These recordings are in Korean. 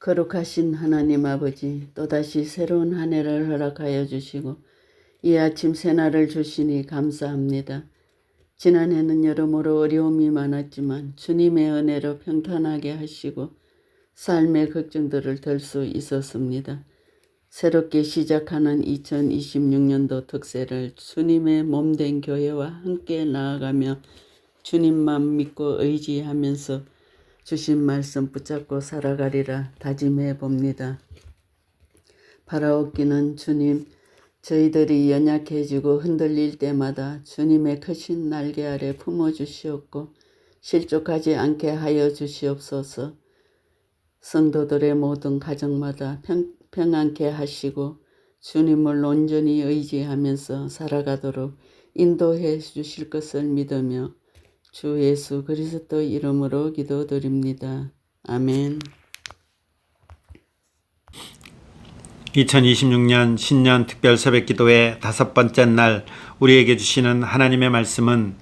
거룩하신 하나님 아버지, 또다시 새로운 한 해를 허락하여 주시고 이 아침 새날을 주시니 감사합니다. 지난해는 여러모로 어려움이 많았지만 주님의 은혜로 평탄하게 하시고 삶의 걱정들을 덜 수 있었습니다. 새롭게 시작하는 2026년도 특세를 주님의 몸된 교회와 함께 나아가며 주님만 믿고 의지하면서 주신 말씀 붙잡고 살아가리라 다짐해 봅니다. 바라옵기는 주님, 저희들이 연약해지고 흔들릴 때마다 주님의 크신 날개 아래 품어주시옵고 실족하지 않게 하여 주시옵소서. 성도들의 모든 가정마다 평안케 하시고 주님을 온전히 의지하면서 살아가도록 인도해 주실 것을 믿으며 주 예수 그리스도 이름으로 기도드립니다. 아멘. 2026년 신년 특별 새벽기도의 5번째 날 우리에게 주시는 하나님의 말씀은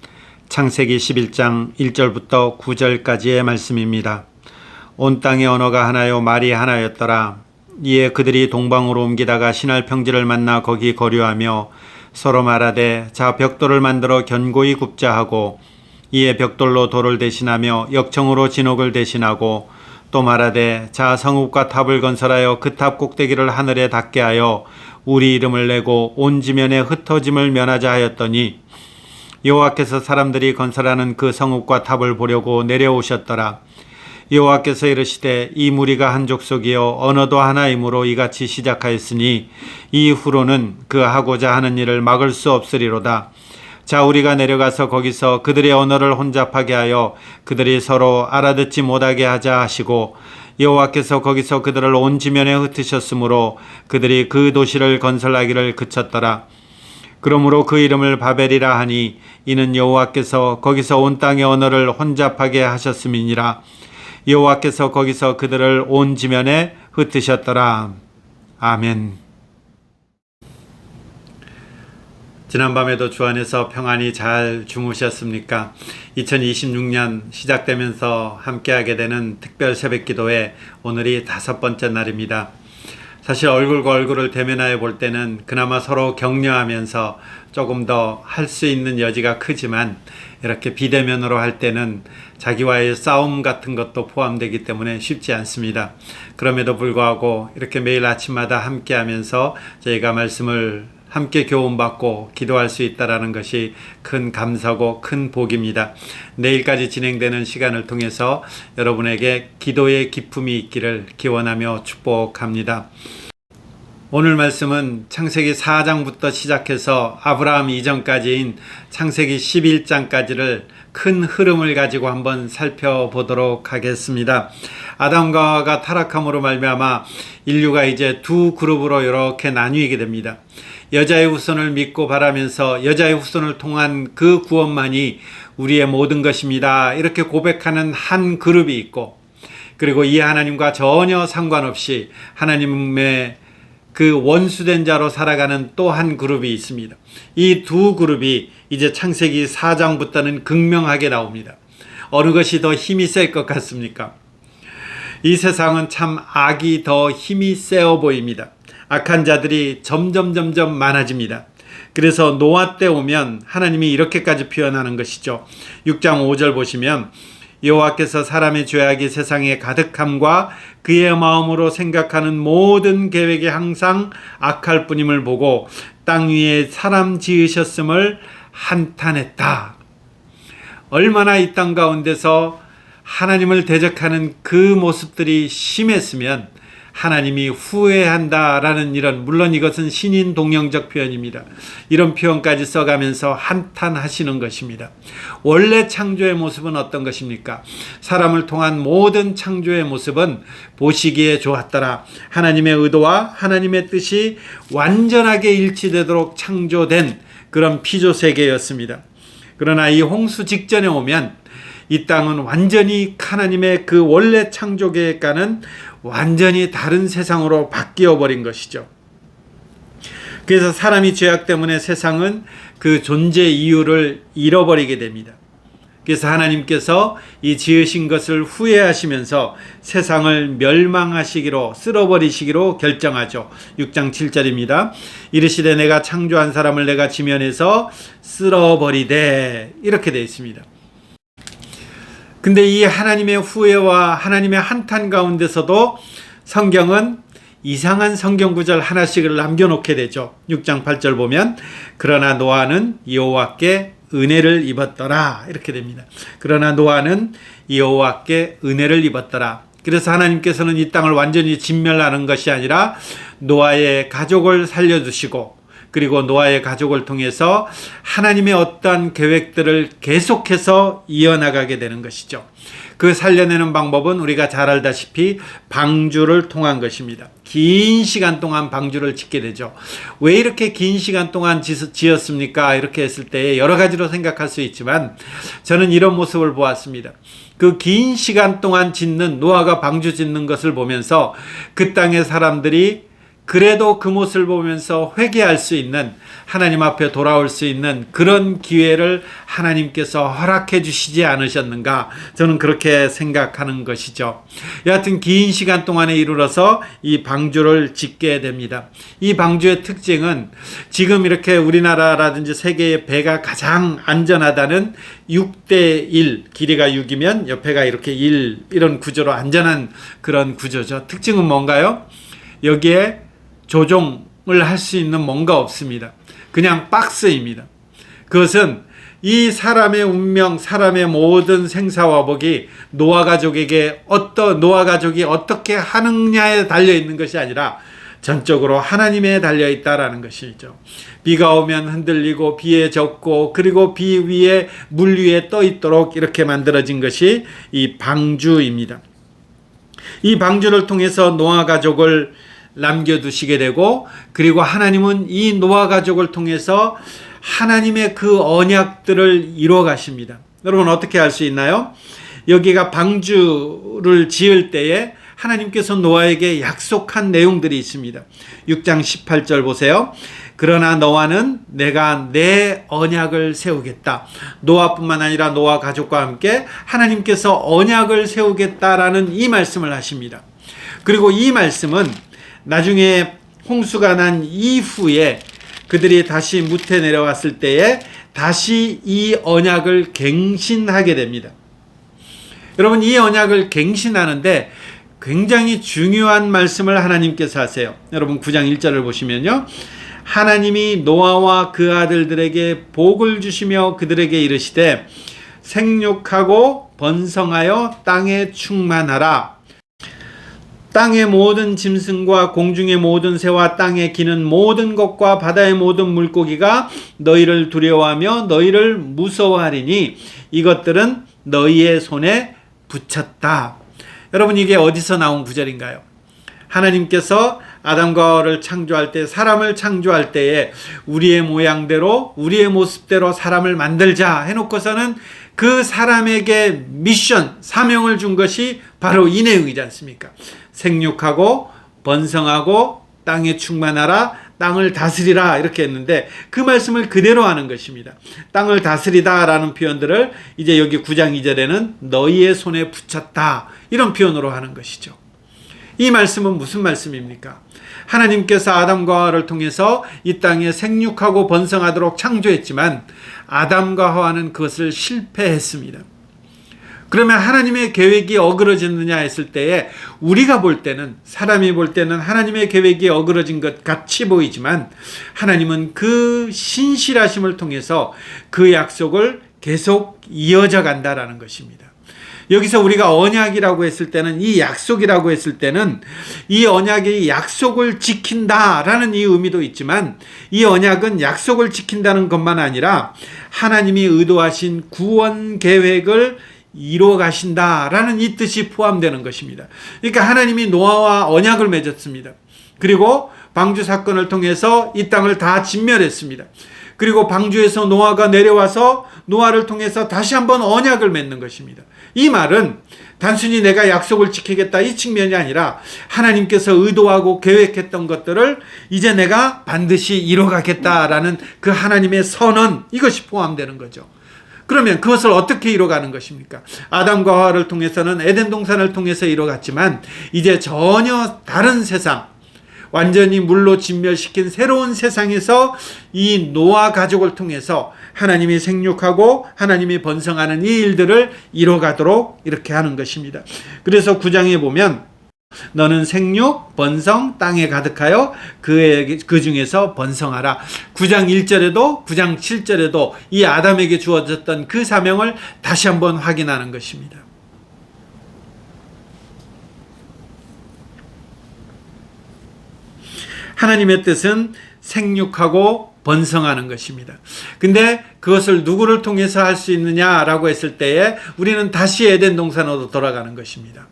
창세기 11장 1절부터 9절까지의 말씀입니다. 온 땅의 언어가 하나요 말이 하나였더라. 이에 그들이 동방으로 옮기다가 신할 평지를 만나 거기 거류하며 서로 말하되 자 벽돌을 만들어 견고히 굽자 하고 이에 벽돌로 돌을 대신하며 역청으로 진옥을 대신하고 또 말하되 자 성읍과 탑을 건설하여 그 탑 꼭대기를 하늘에 닿게 하여 우리 이름을 내고 온 지면에 흩어짐을 면하자 하였더니 여호와께서 사람들이 건설하는 그 성읍과 탑을 보려고 내려오셨더라. 여호와께서 이르시되 이 무리가 한 족속이요 언어도 하나이므로 이같이 시작하였으니 이후로는 그 하고자 하는 일을 막을 수 없으리로다. 자 우리가 내려가서 거기서 그들의 언어를 혼잡하게 하여 그들이 서로 알아듣지 못하게 하자 하시고 여호와께서 거기서 그들을 온 지면에 흩으셨으므로 그들이 그 도시를 건설하기를 그쳤더라. 그러므로 그 이름을 바벨이라 하니 이는 여호와께서 거기서 온 땅의 언어를 혼잡하게 하셨음이니라. 여호와께서 거기서 그들을 온 지면에 흩으셨더라. 아멘. 지난밤에도 주 안에서 평안히 잘 주무셨습니까? 2026년 시작되면서 함께하게 되는 특별 새벽기도회 오늘이 5번째 날입니다. 사실 얼굴과 얼굴을 대면하여 볼 때는 그나마 서로 격려하면서 조금 더 할 수 있는 여지가 크지만 이렇게 비대면으로 할 때는 자기와의 싸움 같은 것도 포함되기 때문에 쉽지 않습니다. 그럼에도 불구하고 이렇게 매일 아침마다 함께하면서 저희가 말씀을 함께 교훈받고 기도할 수 있다는 것이 큰 감사고 큰 복입니다. 내일까지 진행되는 시간을 통해서 여러분에게 기도의 기쁨이 있기를 기원하며 축복합니다. 오늘 말씀은 창세기 4장부터 시작해서 아브라함 이전까지인 창세기 11장까지를 큰 흐름을 가지고 한번 살펴보도록 하겠습니다. 아담과 하와가 타락함으로 말미암아 인류가 이제 두 그룹으로 이렇게 나뉘게 됩니다. 여자의 후손을 믿고 바라면서 여자의 후손을 통한 그 구원만이 우리의 모든 것입니다. 이렇게 고백하는 한 그룹이 있고, 그리고 이 하나님과 전혀 상관없이 하나님의 그 원수된 자로 살아가는 또 한 그룹이 있습니다. 이 두 그룹이 이제 창세기 4장부터는 극명하게 나옵니다. 어느 것이 더 힘이 셀 것 같습니까? 이 세상은 참 악이 더 힘이 세어 보입니다. 악한 자들이 점점 많아집니다. 그래서 노아 때 오면 하나님이 이렇게까지 표현하는 것이죠. 6장 5절 보시면 여호와께서 사람의 죄악이 세상에 가득함과 그의 마음으로 생각하는 모든 계획이 항상 악할 뿐임을 보고 땅 위에 사람 지으셨음을 한탄했다. 얼마나 이 땅 가운데서 하나님을 대적하는 그 모습들이 심했으면 하나님이 후회한다라는 물론 이것은 신인 동영적 표현입니다. 이런 표현까지 써가면서 한탄하시는 것입니다. 원래 창조의 모습은 어떤 것입니까? 사람을 통한 모든 창조의 모습은 보시기에 좋았더라. 하나님의 의도와 하나님의 뜻이 완전하게 일치되도록 창조된 그런 피조세계였습니다. 그러나 이 홍수 직전에 오면 이 땅은 완전히 하나님의 그 원래 창조 계획과는 완전히 다른 세상으로 바뀌어 버린 것이죠. 그래서 사람이 죄악 때문에 세상은 그 존재 이유를 잃어버리게 됩니다. 그래서 하나님께서 이 지으신 것을 후회하시면서 세상을 멸망하시기로, 쓸어버리시기로 결정하죠. 6장 7절입니다. 이르시되 내가 창조한 사람을 내가 지면에서 쓸어버리되, 이렇게 되어 있습니다. 근데 이 하나님의 후회와 하나님의 한탄 가운데서도 성경은 이상한 성경 구절 하나씩을 남겨놓게 되죠. 6장 8절 보면 그러나 노아는 여호와께 은혜를 입었더라, 이렇게 됩니다. 그러나 노아는 여호와께 은혜를 입었더라. 그래서 하나님께서는 이 땅을 완전히 진멸하는 것이 아니라 노아의 가족을 살려주시고, 그리고 노아의 가족을 통해서 하나님의 어떠한 계획들을 계속해서 이어나가게 되는 것이죠. 그 살려내는 방법은 우리가 잘 알다시피 방주를 통한 것입니다. 긴 시간 동안 방주를 짓게 되죠. 왜 이렇게 긴 시간 동안 지었습니까? 이렇게 했을 때 여러 가지로 생각할 수 있지만 저는 이런 모습을 보았습니다. 그 긴 시간 동안 짓는, 노아가 방주 짓는 것을 보면서 그 땅의 사람들이 그래도 그 모습을 보면서 회개할 수 있는, 하나님 앞에 돌아올 수 있는 그런 기회를 하나님께서 허락해 주시지 않으셨는가, 저는 그렇게 생각하는 것이죠. 여하튼 긴 시간 동안에 이르러서 이 방주를 짓게 됩니다. 이 방주의 특징은 지금 이렇게 우리나라라든지 세계의 배가 가장 안전하다는 6대1, 길이가 6이면 옆에가 이렇게 1, 이런 구조로 안전한 그런 구조죠. 특징은 뭔가요? 여기에 조종을 할 수 있는 뭔가 없습니다. 그냥 박스입니다. 그것은 이 사람의 운명, 사람의 모든 생사화복이 노아 가족이 어떻게 하느냐에 달려 있는 것이 아니라 전적으로 하나님에 달려 있다라는 것이죠. 비가 오면 흔들리고 비에 젖고, 그리고 비 위에 물 위에 떠 있도록 이렇게 만들어진 것이 이 방주입니다. 이 방주를 통해서 노아 가족을 남겨두시게 되고, 그리고 하나님은 이 노아 가족을 통해서 하나님의 그 언약들을 이루어 가십니다. 여러분 어떻게 알 수 있나요? 여기가 방주를 지을 때에 하나님께서 노아에게 약속한 내용들이 있습니다. 6장 18절 보세요. 그러나 너와는 내가 내 언약을 세우겠다. 노아뿐만 아니라 노아 가족과 함께 하나님께서 언약을 세우겠다라는 이 말씀을 하십니다. 그리고 이 말씀은 나중에 홍수가 난 이후에 그들이 다시 무태 내려왔을 때에 다시 이 언약을 갱신하게 됩니다. 여러분, 이 언약을 갱신하는데 굉장히 중요한 말씀을 하나님께서 하세요. 여러분 9장 1절을 보시면요, 하나님이 노아와 그 아들들에게 복을 주시며 그들에게 이르시되 생육하고 번성하여 땅에 충만하라. 땅의 모든 짐승과 공중의 모든 새와 땅에 기는 모든 것과 바다의 모든 물고기가 너희를 두려워하며 너희를 무서워하리니 이것들은 너희의 손에 붙였다. 여러분, 이게 어디서 나온 구절인가요? 하나님께서 아담과 하와를 창조할 때, 사람을 창조할 때에 우리의 모양대로 우리의 모습대로 사람을 만들자 해놓고서는 그 사람에게 미션, 사명을 준 것이 바로 이 내용이지 않습니까? 생육하고 번성하고 땅에 충만하라, 땅을 다스리라, 이렇게 했는데 그 말씀을 그대로 하는 것입니다. 땅을 다스리다 라는 표현들을 이제 여기 9장 2절에는 너희의 손에 붙였다, 이런 표현으로 하는 것이죠. 이 말씀은 무슨 말씀입니까? 하나님께서 아담과 하와를 통해서 이 땅에 생육하고 번성하도록 창조했지만 아담과 하와는 그것을 실패했습니다. 그러면 하나님의 계획이 어그러졌느냐 했을 때에 우리가 볼 때는, 사람이 볼 때는 하나님의 계획이 어그러진 것 같이 보이지만 하나님은 그 신실하심을 통해서 그 약속을 계속 이어져 간다라는 것입니다. 여기서 우리가 언약이라고 했을 때는, 이 약속이라고 했을 때는 이 언약이 약속을 지킨다라는 이 의미도 있지만, 이 언약은 약속을 지킨다는 것만 아니라 하나님이 의도하신 구원 계획을 이루어 가신다라는 이 뜻이 포함되는 것입니다. 그러니까 하나님이 노아와 언약을 맺었습니다. 그리고 방주 사건을 통해서 이 땅을 다 진멸했습니다. 그리고 방주에서 노아가 내려와서 노아를 통해서 다시 한번 언약을 맺는 것입니다. 이 말은 단순히 내가 약속을 지키겠다 이 측면이 아니라 하나님께서 의도하고 계획했던 것들을 이제 내가 반드시 이뤄가겠다라는 그 하나님의 선언, 이것이 포함되는 거죠. 그러면 그것을 어떻게 이뤄가는 것입니까? 아담과 하와를 통해서는 에덴 동산을 통해서 이뤄갔지만 이제 전혀 다른 세상, 완전히 물로 진멸시킨 새로운 세상에서 이 노아 가족을 통해서 하나님이 생육하고 하나님이 번성하는 이 일들을 이뤄가도록 이렇게 하는 것입니다. 그래서 9장에 보면 너는 생육, 번성, 땅에 가득하여 그 중에서 번성하라. 9장 1절에도 9장 7절에도 이 아담에게 주어졌던 그 사명을 다시 한번 확인하는 것입니다. 하나님의 뜻은 생육하고 번성하는 것입니다. 근데 그것을 누구를 통해서 할 수 있느냐라고 했을 때에 우리는 다시 에덴 동산으로 돌아가는 것입니다.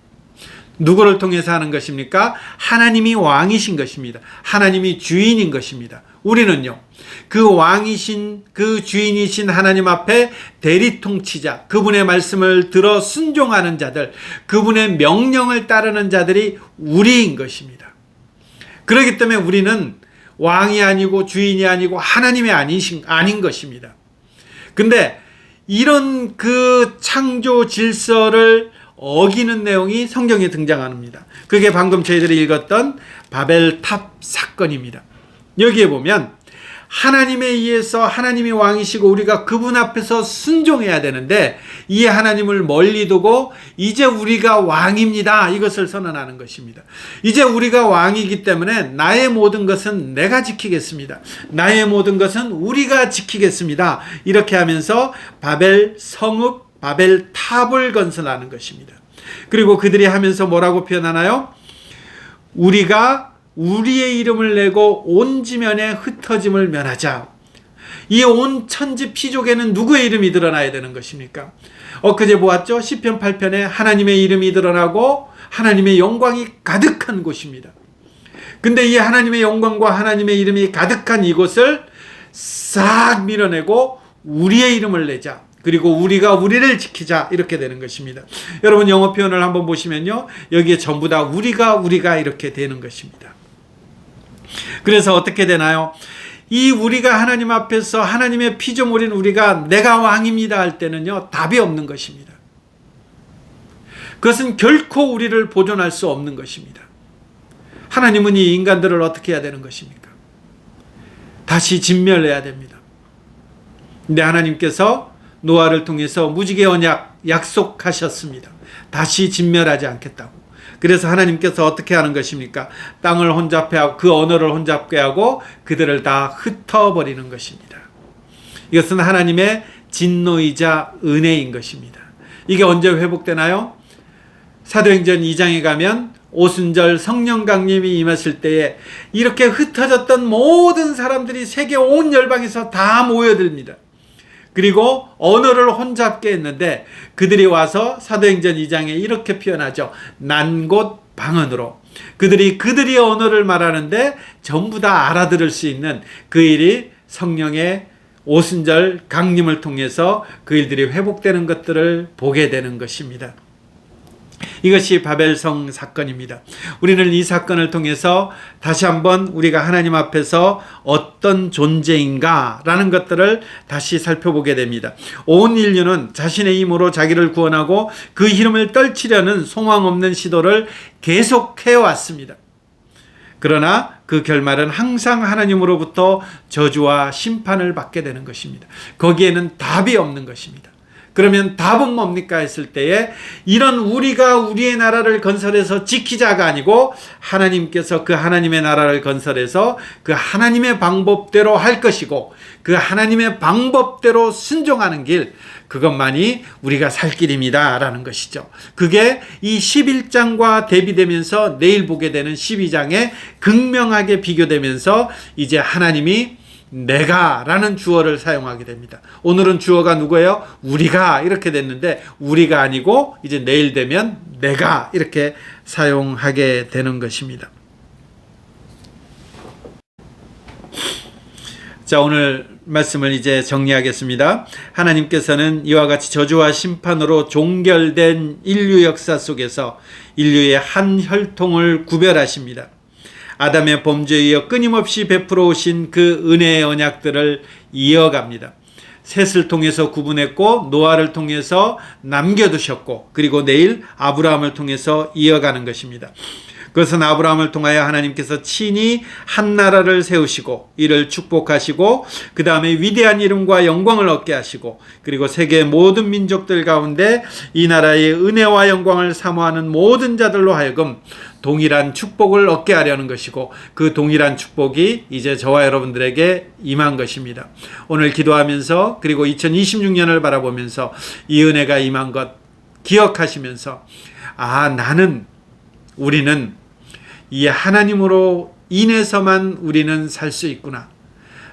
누구를 통해서 하는 것입니까? 하나님이 왕이신 것입니다. 하나님이 주인인 것입니다. 우리는요, 그 왕이신, 그 주인이신 하나님 앞에 대리통치자, 그분의 말씀을 들어 순종하는 자들, 그분의 명령을 따르는 자들이 우리인 것입니다. 그렇기 때문에 우리는 왕이 아니고 주인이 아니고 하나님이 아닌 것입니다. 근데 이런 그 창조 질서를 어기는 내용이 성경에 등장합니다. 그게 방금 저희들이 읽었던 바벨탑 사건입니다. 여기에 보면 하나님에 의해서 하나님이 왕이시고 우리가 그분 앞에서 순종해야 되는데 이 하나님을 멀리 두고 이제 우리가 왕입니다, 이것을 선언하는 것입니다. 이제 우리가 왕이기 때문에 나의 모든 것은 내가 지키겠습니다. 나의 모든 것은 우리가 지키겠습니다. 이렇게 하면서 바벨 성읍, 바벨 탑을 건설하는 것입니다. 그리고 그들이 하면서 뭐라고 표현하나요? 우리가 우리의 이름을 내고 온 지면에 흩어짐을 면하자. 이 온 천지 피족에는 누구의 이름이 드러나야 되는 것입니까? 엊그제 보았죠? 시편 8편에 하나님의 이름이 드러나고 하나님의 영광이 가득한 곳입니다. 근데 이 하나님의 영광과 하나님의 이름이 가득한 이곳을 싹 밀어내고 우리의 이름을 내자. 그리고 우리가 우리를 지키자. 이렇게 되는 것입니다. 여러분 영어 표현을 한번 보시면요. 여기에 전부 다 우리가 이렇게 되는 것입니다. 그래서 어떻게 되나요? 이 우리가 하나님 앞에서 하나님의 피조물인 우리가 내가 왕입니다 할 때는요. 답이 없는 것입니다. 그것은 결코 우리를 보존할 수 없는 것입니다. 하나님은 이 인간들을 어떻게 해야 되는 것입니까? 다시 진멸해야 됩니다. 근데 하나님께서 노아를 통해서 무지개 언약 약속하셨습니다. 다시 진멸하지 않겠다고. 그래서 하나님께서 어떻게 하는 것입니까? 땅을 혼잡해 하고 그 언어를 혼잡게 하고 그들을 다 흩어버리는 것입니다. 이것은 하나님의 진노이자 은혜인 것입니다. 이게 언제 회복되나요? 사도행전 2장에 가면 오순절 성령 강림이 임하실 때에 이렇게 흩어졌던 모든 사람들이 세계 온 열방에서 다 모여듭니다. 그리고 언어를 혼잡게 했는데 그들이 와서 사도행전 2장에 이렇게 표현하죠. 난 곳 방언으로. 그들이 언어를 말하는데 전부 다 알아들을 수 있는 그 일이 성령의 오순절 강림을 통해서 그 일들이 회복되는 것들을 보게 되는 것입니다. 이것이 바벨성 사건입니다. 우리는 이 사건을 통해서 다시 한번 우리가 하나님 앞에서 어떤 존재인가라는 것들을 다시 살펴보게 됩니다. 온 인류는 자신의 힘으로 자기를 구원하고 그 힘을 떨치려는 소망 없는 시도를 계속해 왔습니다. 그러나 그 결말은 항상 하나님으로부터 저주와 심판을 받게 되는 것입니다. 거기에는 답이 없는 것입니다. 그러면 답은 뭡니까 했을 때에 이런 우리가 우리의 나라를 건설해서 지키자가 아니고 하나님께서 그 하나님의 나라를 건설해서 그 하나님의 방법대로 할 것이고 그 하나님의 방법대로 순종하는 길, 그것만이 우리가 살 길입니다 라는 것이죠. 그게 이 11장과 대비되면서 내일 보게 되는 12장에 극명하게 비교되면서 이제 하나님이 내가 라는 주어를 사용하게 됩니다. 오늘은 주어가 누구예요? 우리가 이렇게 됐는데 우리가 아니고 이제 내일 되면 내가 이렇게 사용하게 되는 것입니다. 자, 오늘 말씀을 이제 정리하겠습니다. 하나님께서는 이와 같이 저주와 심판으로 종결된 인류 역사 속에서 인류의 한 혈통을 구별하십니다. 아담의 범죄에 이어 끊임없이 베풀어 오신 그 은혜의 언약들을 이어갑니다. 셋을 통해서 구분했고 노아를 통해서 남겨두셨고 그리고 내일 아브라함을 통해서 이어가는 것입니다. 그것은 아브라함을 통하여 하나님께서 친히 한 나라를 세우시고 이를 축복하시고 그 다음에 위대한 이름과 영광을 얻게 하시고 그리고 세계 모든 민족들 가운데 이 나라의 은혜와 영광을 사모하는 모든 자들로 하여금 동일한 축복을 얻게 하려는 것이고 그 동일한 축복이 이제 저와 여러분들에게 임한 것입니다. 오늘 기도하면서 그리고 2026년을 바라보면서 이 은혜가 임한 것 기억하시면서 우리는 이 하나님으로 인해서만 우리는 살 수 있구나.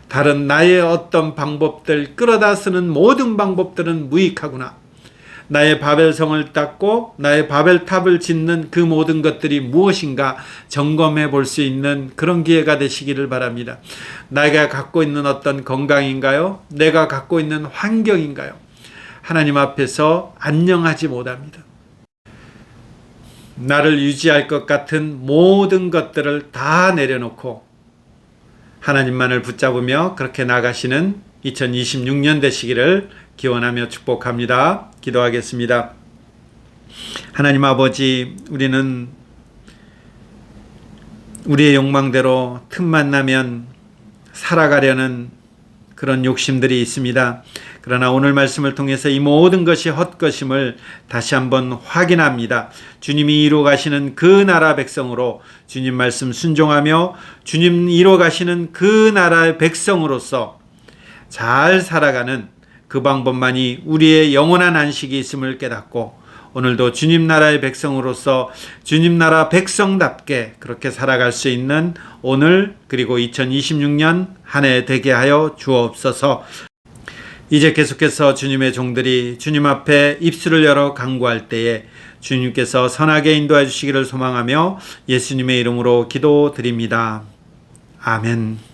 다른 나의 어떤 방법들, 끌어다 쓰는 모든 방법들은 무익하구나. 나의 바벨성을 닦고 나의 바벨탑을 짓는 그 모든 것들이 무엇인가 점검해 볼 수 있는 그런 기회가 되시기를 바랍니다. 내가 갖고 있는 어떤 건강인가요? 내가 갖고 있는 환경인가요? 하나님 앞에서 안녕하지 못합니다. 나를 유지할 것 같은 모든 것들을 다 내려놓고 하나님만을 붙잡으며 그렇게 나가시는 2026년 되시기를 기원하며 축복합니다. 기도하겠습니다. 하나님 아버지, 우리는 우리의 욕망대로 틈만 나면 살아가려는 그런 욕심들이 있습니다. 그러나 오늘 말씀을 통해서 이 모든 것이 헛것임을 다시 한번 확인합니다. 주님이 이루어 가시는 그 나라 백성으로 주님 말씀 순종하며 주님 이루어 가시는 그 나라의 백성으로서 잘 살아가는 그 방법만이 우리의 영원한 안식이 있음을 깨닫고 오늘도 주님 나라의 백성으로서 주님 나라 백성답게 그렇게 살아갈 수 있는 오늘 그리고 2026년 한 해 되게 하여 주옵소서. 이제 계속해서 주님의 종들이 주님 앞에 입술을 열어 간구할 때에 주님께서 선하게 인도해 주시기를 소망하며 예수님의 이름으로 기도드립니다. 아멘.